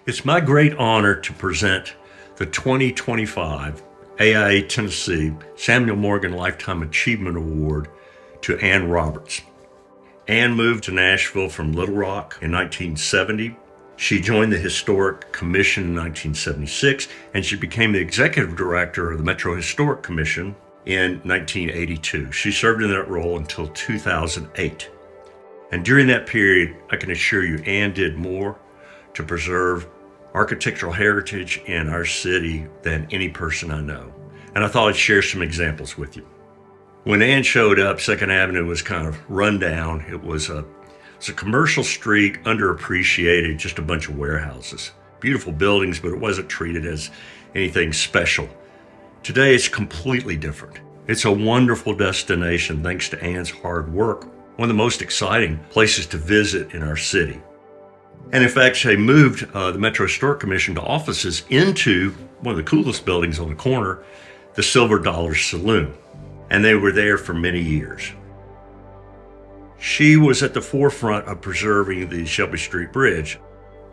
It's my great honor to present the 2025 AIA Tennessee Samuel Morgan Lifetime Achievement Award to Ann Roberts. Ann moved to Nashville from Little Rock in 1970. She joined the Historic Commission in 1976, and she became the executive director of the Metro Historic Commission in 1982. She served in that role until 2008. And during that period, I can assure you, Ann did more to preserve architectural heritage in our city than any person I know. And I thought I'd share some examples with you. When Ann showed up, 2nd Avenue was kind of run down. It was a commercial street, underappreciated, just a bunch of warehouses. Beautiful buildings, but it wasn't treated as anything special. Today, it's completely different. It's a wonderful destination thanks to Ann's hard work, one of the most exciting places to visit in our city. And in fact, they moved the Metro Historic Commission to offices into one of the coolest buildings on the corner, the Silver Dollar Saloon. And they were there for many years. She was at the forefront of preserving the Shelby Street Bridge.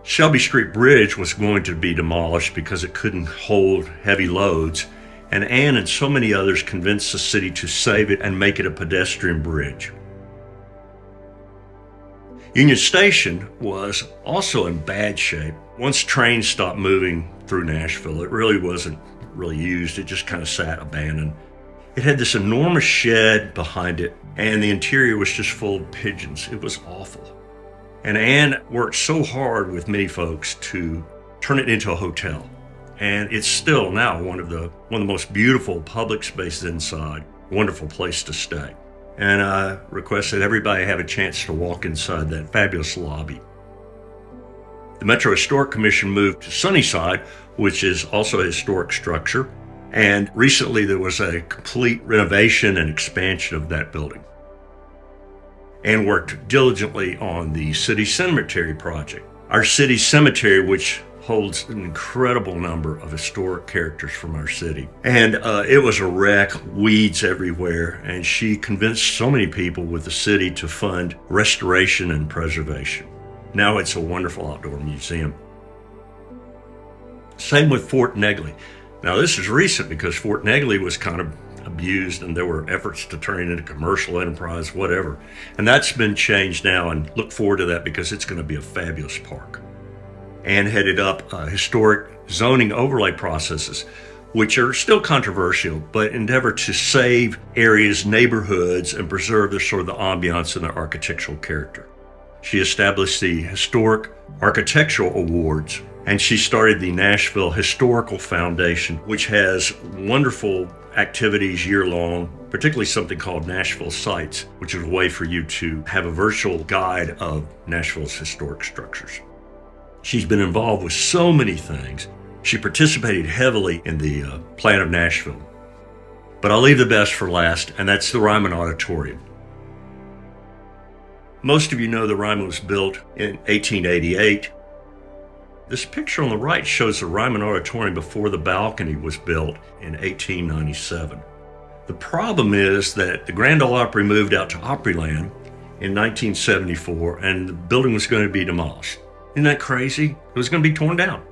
Shelby Street Bridge was going to be demolished because it couldn't hold heavy loads, and Ann and so many others convinced the city to save it and make it a pedestrian bridge. Union Station was also in bad shape. Once trains stopped moving through Nashville, it really wasn't used. It just kind of sat abandoned. It had this enormous shed behind it, and the interior was just full of pigeons. It was awful. And Ann worked so hard with many folks to turn it into a hotel. And it's still now one of the most beautiful public spaces inside, wonderful place to stay. And I request that everybody have a chance to walk inside that fabulous lobby. The Metro Historic Commission moved to Sunnyside, which is also a historic structure. And recently there was a complete renovation and expansion of that building. And worked diligently on the city cemetery project. Our city cemetery, which holds an incredible number of historic characters from our city. And it was a wreck, weeds everywhere, and she convinced so many people with the city to fund restoration and preservation. Now it's a wonderful outdoor museum. Same with Fort Negley. Now this is recent because Fort Negley was kind of abused and there were efforts to turn it into commercial enterprise, whatever. And that's been changed now, and look forward to that because it's going to be a fabulous park. And headed up historic zoning overlay processes, which are still controversial, but endeavor to save areas, neighborhoods, and preserve the ambiance and the architectural character. She established the Historic Architectural Awards, and she started the Nashville Historical Foundation, which has wonderful activities year-long, particularly something called Nashville Sites, which is a way for you to have a virtual guide of Nashville's historic structures. She's been involved with so many things. She participated heavily in the plan of Nashville. But I'll leave the best for last, and that's the Ryman Auditorium. Most of you know the Ryman was built in 1888. This picture on the right shows the Ryman Auditorium before the balcony was built in 1897. The problem is that the Grand Ole Opry moved out to Opryland in 1974, and the building was going to be demolished. Isn't that crazy? It was going to be torn down.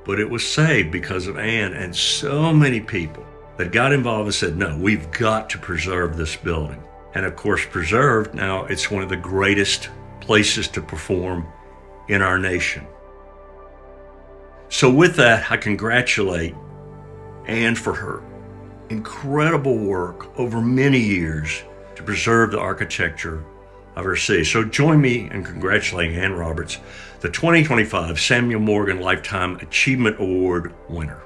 But it was saved because of Ann and so many people that got involved and said, no, we've got to preserve this building. And of course, preserved, now it's one of the greatest places to perform in our nation. So with that, I congratulate Ann for her incredible work over many years to preserve the architecture of our city. So join me in congratulating Ann Roberts, the 2025 Samuel Morgan Lifetime Achievement Award winner.